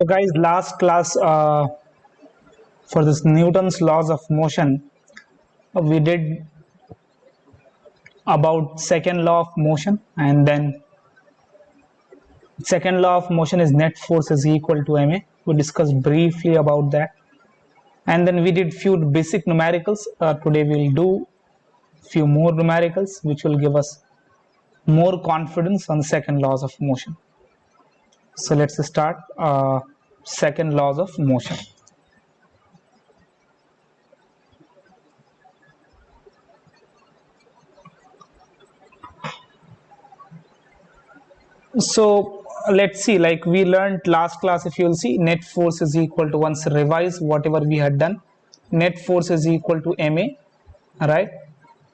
So guys, last class for this Newton's laws of motion, we did about second law of motion, and then second law of motion is net force is equal to ma. We discussed briefly about that, and then we did few basic numericals. Today we will do few more numericals which will give us more confidence on the second laws of motion. So let's start second laws of motion. So let's see, like we learned last class, if you'll see, net force is equal to, once revise whatever we had done, net force is equal to ma, right?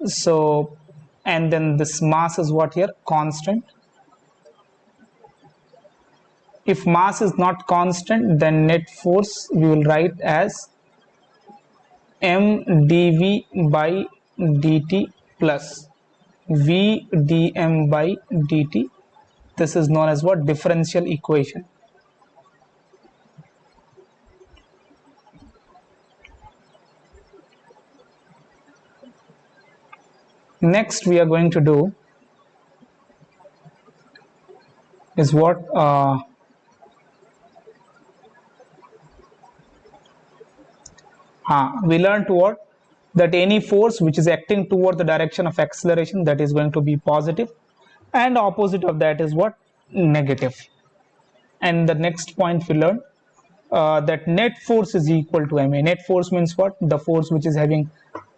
So, and then this mass is what here? Constant. If mass is not constant, then net force we will write as m dv by dt plus v dm by dt. This is known as what? Differential equation. Next we are going to do is what? We learned what? That any force which is acting toward the direction of acceleration, that is going to be positive, and opposite of that is what? Negative. And the next point we learned that net force is equal to ma. Net force means what? The force which is having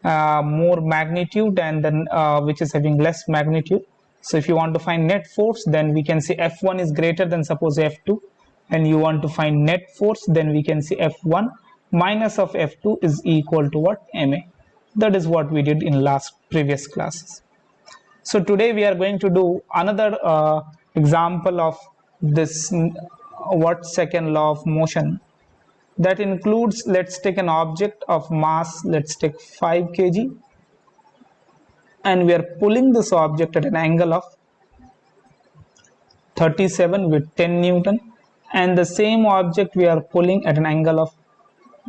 more magnitude and then which is having less magnitude. So if you want to find net force, then we can say F1 is greater than suppose F2, and you want to find net force, then we can say F1 minus of F2 is equal to what? Ma. That is what we did in previous classes. So today we are going to do another example of this what? Second law of motion. That includes, let's take an object of mass, let's take 5 kg, and we are pulling this object at an angle of 37 with 10 Newton, and the same object we are pulling at an angle of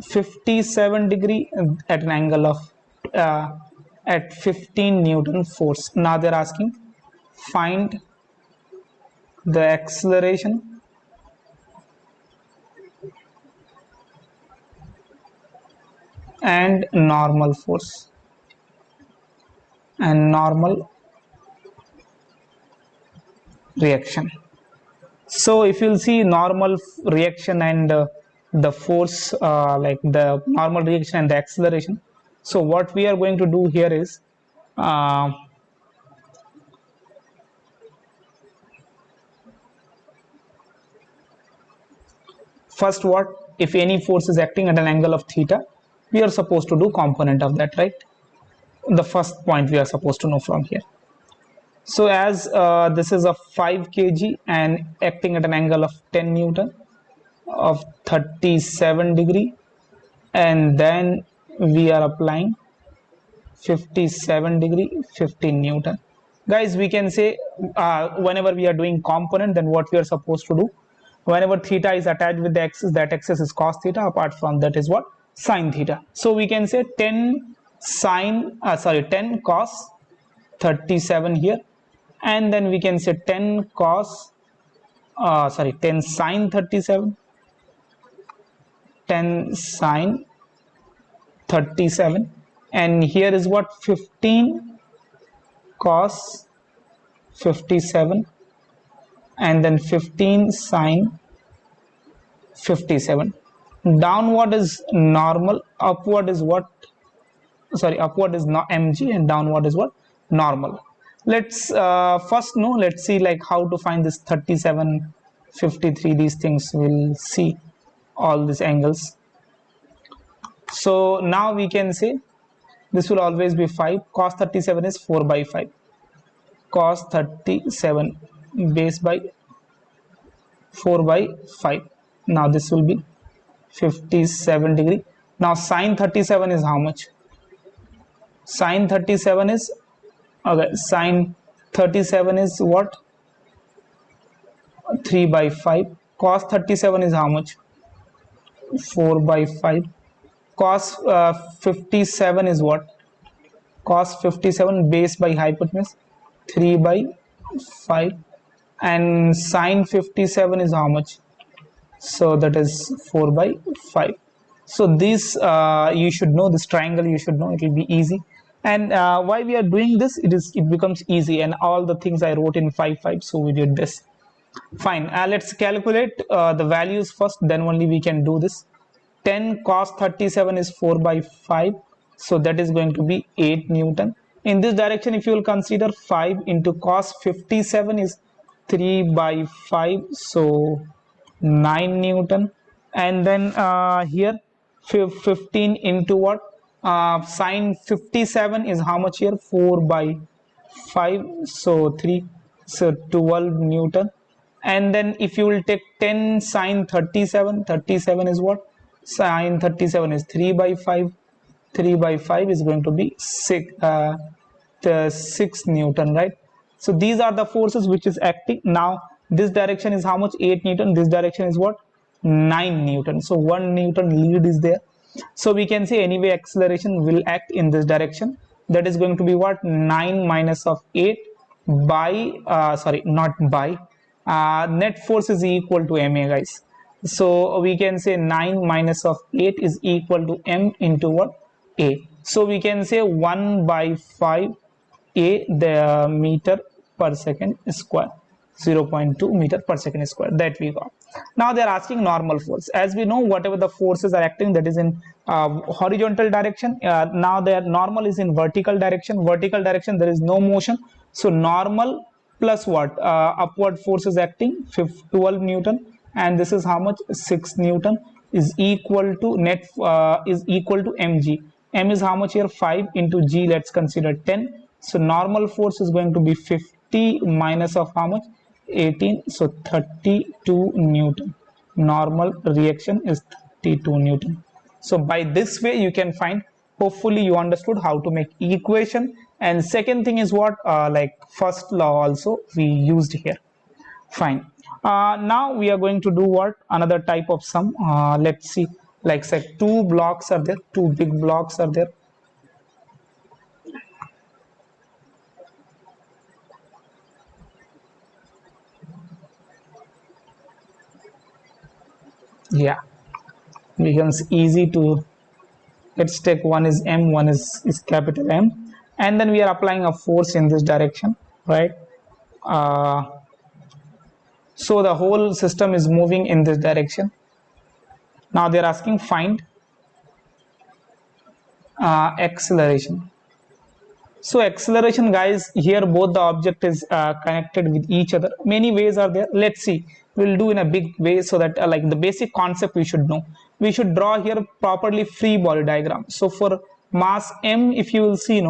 57 degree at an angle of at 15 Newton force. Now they're asking find the acceleration and normal force and normal reaction. So if you'll see normal reaction and the force, like the normal reaction and the acceleration, so what we are going to do here is first, what? If any force is acting at an angle of theta, we are supposed to do component of that, right? The first point we are supposed to know from here. So as this is a 5 kg and acting at an angle of 10 Newton of 37 degree, and then we are applying 57 degree 15 Newton. Guys, we can say whenever we are doing component, then what we are supposed to do, whenever theta is attached with the axis, that axis is cos theta, apart from that is what? Sin theta. So we can say 10 cos 37 here, and then we can say 10 sin 37, 10 sin 37, and here is what? 15 cos 57, and then 15 sin 57. Downward is normal, upward is what? Upward is not mg, and downward is what? Normal. Let's first know, let's see like how to find this 37, 53, these things. We'll see all these angles. So now we can say this will always be 5. Cos 37 is 4 by 5. Cos 37 base by 4 by 5. Now this will be 57 degree. Now sin 37 is how much? Sin 37 is, okay, sin 37 is what? 3 by 5. Cos 37 is how much? 4 by 5. Cos 57 is what? Cos 57 base by hypotenuse 3 by 5, and sine 57 is how much? So that is 4 by 5. So this you should know, this triangle you should know, it will be easy. And why we are doing this, it becomes easy, and all the things I wrote in 5 so we did this. Fine, let's calculate the values first, then only we can do this. 10 cos 37 is 4 by 5, so that is going to be 8 Newton. In this direction, if you will consider 5 into cos 57 is 3 by 5, so 9 Newton. And then here 15 into what? Sine 57 is how much here? 4 by 5, so 3, so 12 Newton. And then if you will take 10 sine 37, 37 is what? Sine 37 is 3 by 5, 3 by 5 is going to be 6 Newton, right? So these are the forces which is acting. Now this direction is how much? 8 Newton. This direction is what? 9 Newton. So 1 Newton lead is there. So we can say anyway acceleration will act in this direction. That is going to be what? 9 minus of 8 by net force is equal to ma, guys. So we can say 9 minus of 8 is equal to m into what? A. So we can say 1 by 5 a the meter per second square, 0.2 meter per second square, that we got. Now they are asking normal force. As we know, whatever the forces are acting, that is in horizontal direction. Now their normal is in vertical direction. Vertical direction, there is no motion. So normal plus what? Upward force is acting 12 Newton, and this is how much? 6 Newton is equal to net is equal to mg. M is how much here? 5 into g, let's consider 10. So normal force is going to be 50 minus of how much? 18, so 32 Newton. Normal reaction is 32 Newton. So by this way you can find, hopefully you understood how to make equation. And second thing is what? Like first law also we used here. Fine. Now we are going to do what? Another type of sum. Let's see, like say two blocks are there, two big blocks are there. Yeah, becomes easy to, let's take one is m, one is capital M, and then we are applying a force in this direction, right? So the whole system is moving in this direction. Now they're asking find acceleration. So acceleration, guys, here both the object is connected with each other. Many ways are there. Let's see, we'll do in a big way, so that like the basic concept we should know. We should draw here properly free body diagram. So for mass m, if you will see,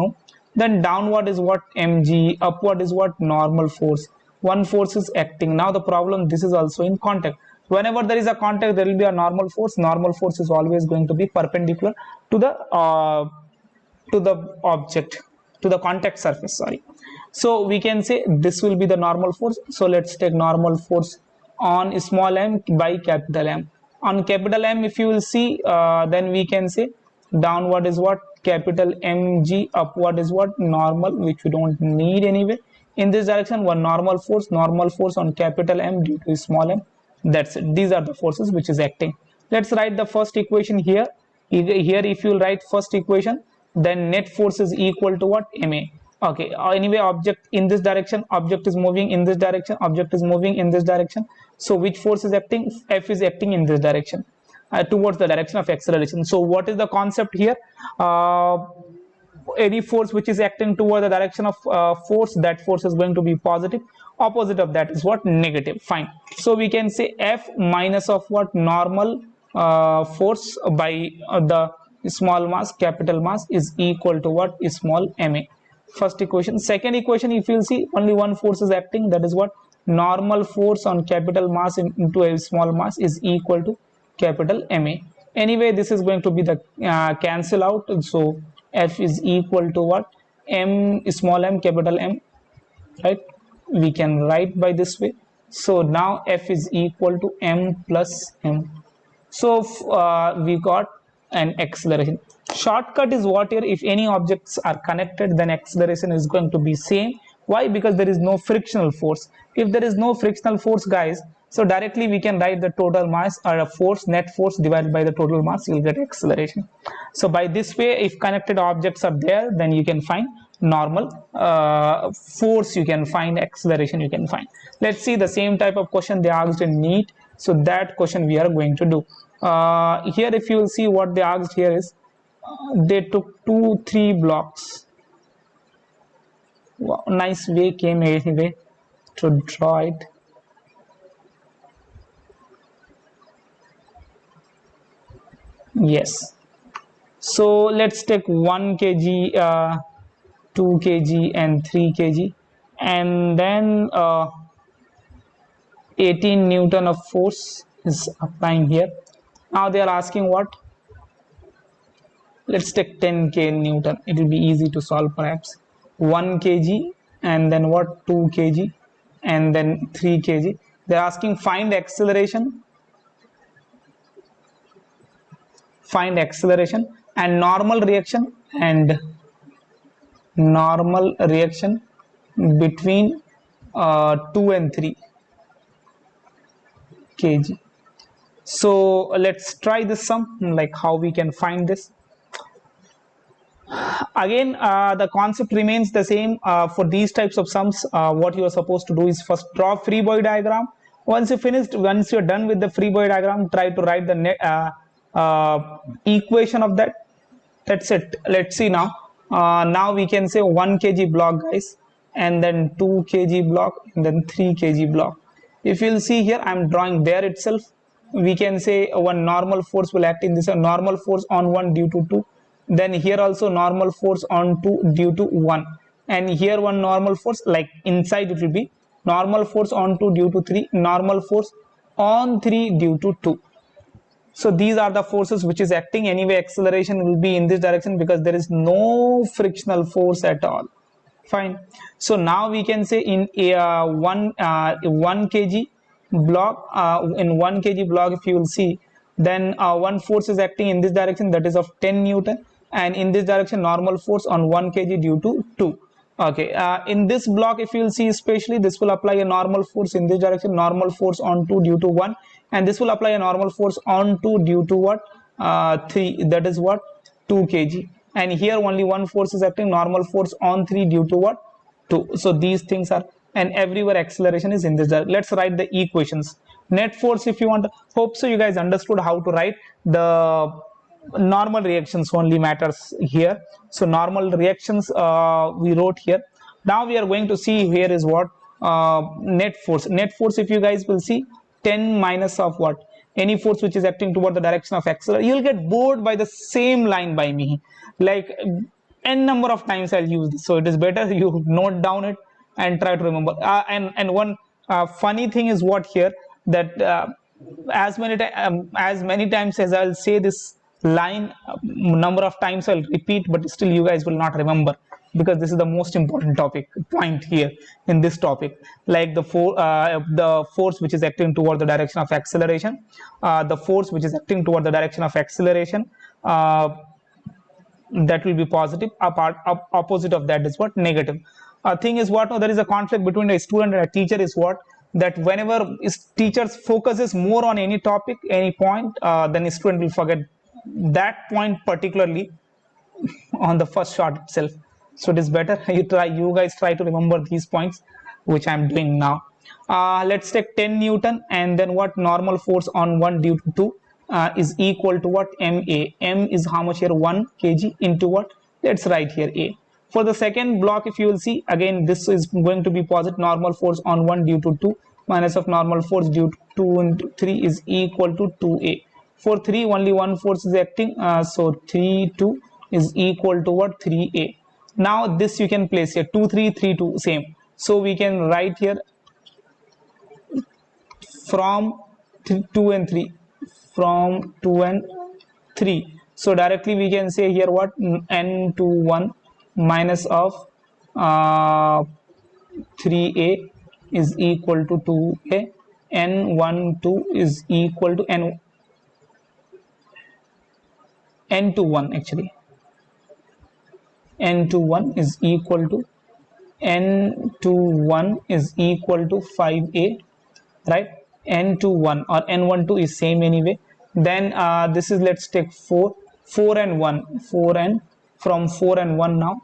then downward is what? Mg. Upward is what? Normal force. One force is acting. Now the problem, this is also in contact. Whenever there is a contact, there will be a normal force. Normal force is always going to be perpendicular to the object, to the contact surface, sorry. So we can say this will be the normal force. So let's take normal force on small m by capital M. On capital M, if you will see, then we can say downward is what? Capital Mg. Upward is what? Normal, which we don't need anyway. In this direction, one normal force on capital M due to small m. That's it. These are the forces which is acting. Let's write the first equation here. Here if you will write first equation, then net force is equal to what? Ma. Okay, anyway, object in this direction, object is moving in this direction, object is moving in this direction. So which force is acting? F is acting in this direction, towards the direction of acceleration. So what is the concept here? Any force which is acting toward the direction of force, that force is going to be positive. Opposite of that is what? Negative. Fine. So we can say F minus of what? Normal force by the small mass, capital mass, is equal to what? Small ma. First equation. Second equation, if you see, only one force is acting, that is what? Normal force on capital mass into a small mass is equal to capital Ma. Anyway, this is going to be the cancel out. So F is equal to what? M, small m, capital M, right? We can write by this way. So now F is equal to M plus M. So we got an acceleration. Shortcut is what here, if any objects are connected, then acceleration is going to be same. Why? Because there is no frictional force. If there is no frictional force, guys, so directly we can write the total mass or a force, net force divided by the total mass, you'll get acceleration. So by this way, if connected objects are there, then you can find normal force, you can find acceleration, you can find. Let's see the same type of question they asked in NEET. So that question we are going to do. Here if you will see what they asked here is, they took 2-3 blocks. Wow, nice way came anyway to draw it. Yes, so let's take 1 kg, 2 kg and 3 kg, and then 18 Newton of force is applying here. Now they are asking what? Let's take 10 Newton. It will be easy to solve perhaps. 1 kg and then what? 2 kg and then 3 kg. They are asking find acceleration. Find acceleration and normal reaction between 2 and 3 kg. So let's try this sum, like how we can find this. Again, the concept remains the same for these types of sums. What you are supposed to do is first draw free body diagram. Once you're done with the free body diagram, try to write the equation of that. That's it. Let's see now. Now we can say 1 kg block, guys, and then 2 kg block and then 3 kg block. If you'll see here, I'm drawing there itself. We can say one normal force will act in this, a normal force on 1 due to 2. Then here also normal force on 2 due to 1. And here one normal force, like inside it will be normal force on 2 due to 3, normal force on 3 due to 2. So these are the forces which is acting. Anyway, acceleration will be in this direction because there is no frictional force at all. Fine. So now we can say in a 1 kg block, in 1 kg block, if you will see, then one force is acting in this direction, that is of 10 Newton, and in this direction normal force on 1 kg due to 2. Okay, in this block, if you will see especially, this will apply a normal force in this direction, normal force on 2 due to 1, and this will apply a normal force on 2 due to what? 3, that is what? 2 kg. And here only one force is acting, normal force on 3 due to what? 2. So these things are, and everywhere acceleration is in this direction. Let's write the equations. Net force, if you want, hope so you guys understood how to write. The normal reactions only matters here. So normal reactions we wrote here. Now we are going to see here is what? Net force. Net force, if you guys will see, 10 minus of what? Any force which is acting toward the direction of acceleration. You'll get bored by the same line by me. Like n number of times I'll use this. So it is better you note down it and try to remember. And one funny thing is what here, that as many times as I'll say this line, number of times I'll repeat, but still you guys will not remember, because this is the most important point here in this topic. Like the force which is acting toward the direction of acceleration, the force which is acting toward the direction of acceleration, that will be positive. Opposite of that is what? Negative. Thing is what? There is a conflict between a student and a teacher is what? That whenever teachers focuses more on any topic, any point, then a student will forget that point particularly on the first shot itself. So it is better you guys try to remember these points, which I'm doing now. Let's take 10 Newton and then what? Normal force on 1 due to 2 is equal to what? MA. M is how much here? 1 kg into what? Let's write here A. For the second block, if you will see, again this is going to be positive. Normal force on 1 due to 2 minus of normal force due to 2 into 3 is equal to 2A. For 3, only one force is acting, so 3, 2 is equal to what? 3A. Now this you can place here, 2, 3, 3, 2, same. So we can write here from 2 and 3, from 2 and 3. So directly we can say here what? N21 minus of 3A is equal to 2A. N12 is equal to n to 1 actually, n to 1 is equal to n to 1 is equal to 5a, right? N to 1 or n1 2 is same anyway. Then this is, let's take 4 and 1, 4 and from 4 and 1. Now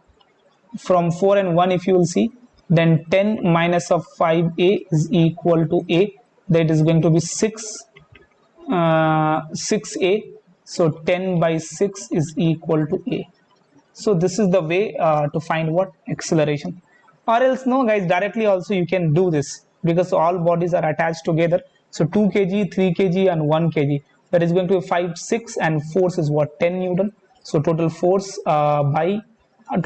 from 4 and 1, if you will see, then 10 minus of 5a is equal to a, that is going to be 6a. So 10 by 6 is equal to a. So this is the way to find what acceleration. Or else no guys, directly also you can do this, because all bodies are attached together. So 2 kg, 3 kg and 1 kg, that is going to be 5, 6, and force is what, 10 Newton. So total force by the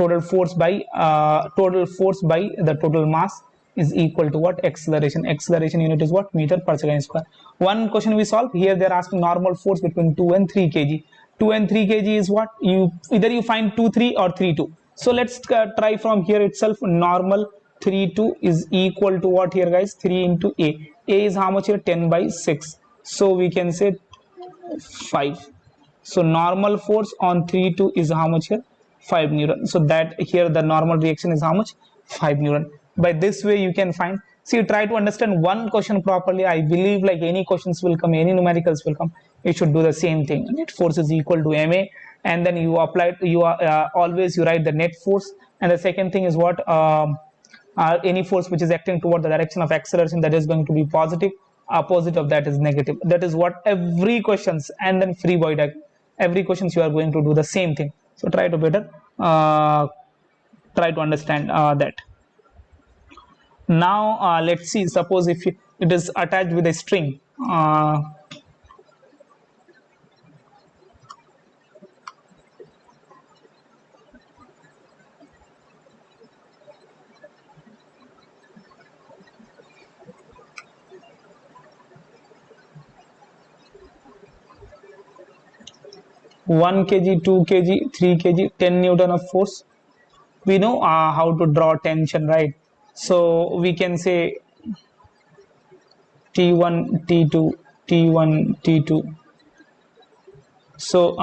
total mass is equal to what, acceleration. Acceleration unit is what, meter per second square. One question we solve here, they're asking normal force between 2 and 3 kg. 2 and 3 kg is what, you either you find 2 3 or 3 2. So let's try from here itself. Normal 3 2 is equal to what here guys, 3 into a. A is how much here, 10 by 6. So we can say 5. So normal force on 3 2 is how much here, 5 Newton. So that here the normal reaction is how much, 5 Newton. By this way you can find. See, try to understand one question properly. I believe like any questions will come, any numericals will come, you should do the same thing. Net force is equal to ma, and then you apply, you are always you write the net force. And the second thing is what, any force which is acting toward the direction of acceleration, that is going to be positive, opposite of that is negative. That is what every questions, and then free body diagram, every questions you are going to do the same thing. So try to better try to understand that. Now let's see, suppose if it is attached with a string, 1 kg, 2 kg, 3 kg, 10 Newton of force. We know how to draw tension, right? So we can say T1, T2, T1, T2. So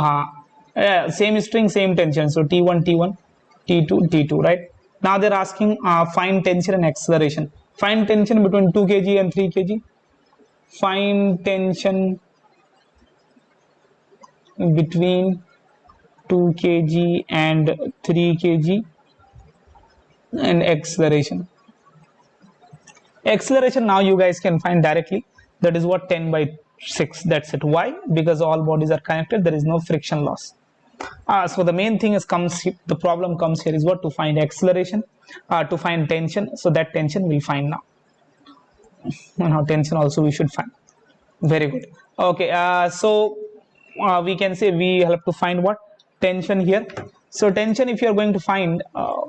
yeah, same string, same tension. So T1, T1, T2, T2, right? Now they're asking find tension and acceleration. Find tension between 2 kg and 3 kg. Find tension between 2 kg and 3 kg, and acceleration. Acceleration now you guys can find directly, that is what, 10 by 6. That's it. Why? Because all bodies are connected, there is no friction loss. So the main thing is the problem comes here is what, to find acceleration, to find tension. So that tension we'll find now. Now tension also we should find. Very good. Okay, so we can say we have to find what, tension here. So tension, if you are going to find,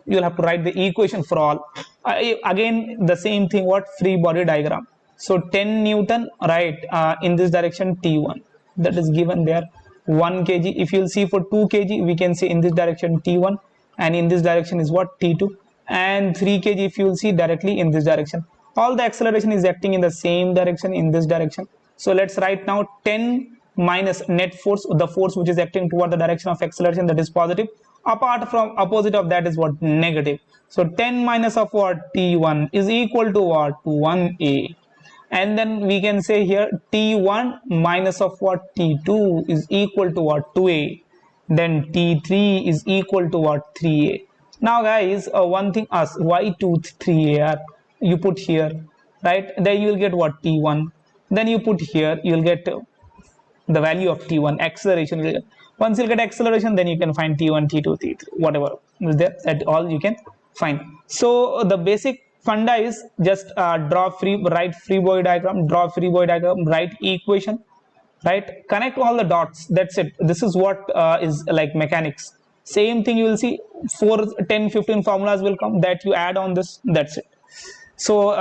you'll have to write the equation for all. Again the same thing, what, free body diagram. So 10 Newton, right, in this direction T1, that is given there. 1 kg, if you'll see for 2 kg, we can say in this direction T1, and in this direction is what, T2, and 3 kg if you'll see directly in this direction. All the acceleration is acting in the same direction, in this direction. So let's write now 10 minus net force, the force which is acting toward the direction of acceleration, that is positive, apart from opposite of that is what, negative. So 10 minus of what, T1 is equal to what, 1a. And then we can say here T1 minus of what, T2 is equal to what, 2a. Then T3 is equal to what, 3a. Now guys, one thing, why 2 3a you put here, right? Then you will get what, T1. Then you put here, you will get the value of T1, acceleration. Once you get acceleration, then you can find T1, T2, T3, whatever is there, that all you can find. So the basic funda is just write free body diagram, draw free body diagram, write equation, right? Connect all the dots. That's it. This is what is like mechanics. Same thing you will see, 4, 10, 15 formulas will come that you add on this. That's it. So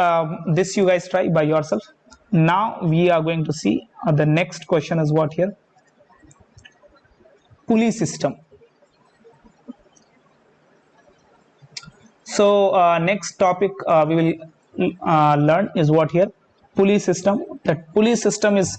this you guys try by yourself. Now we are going to see the next question is what here, pulley system. So next topic we will learn is what here, pulley system. That pulley system is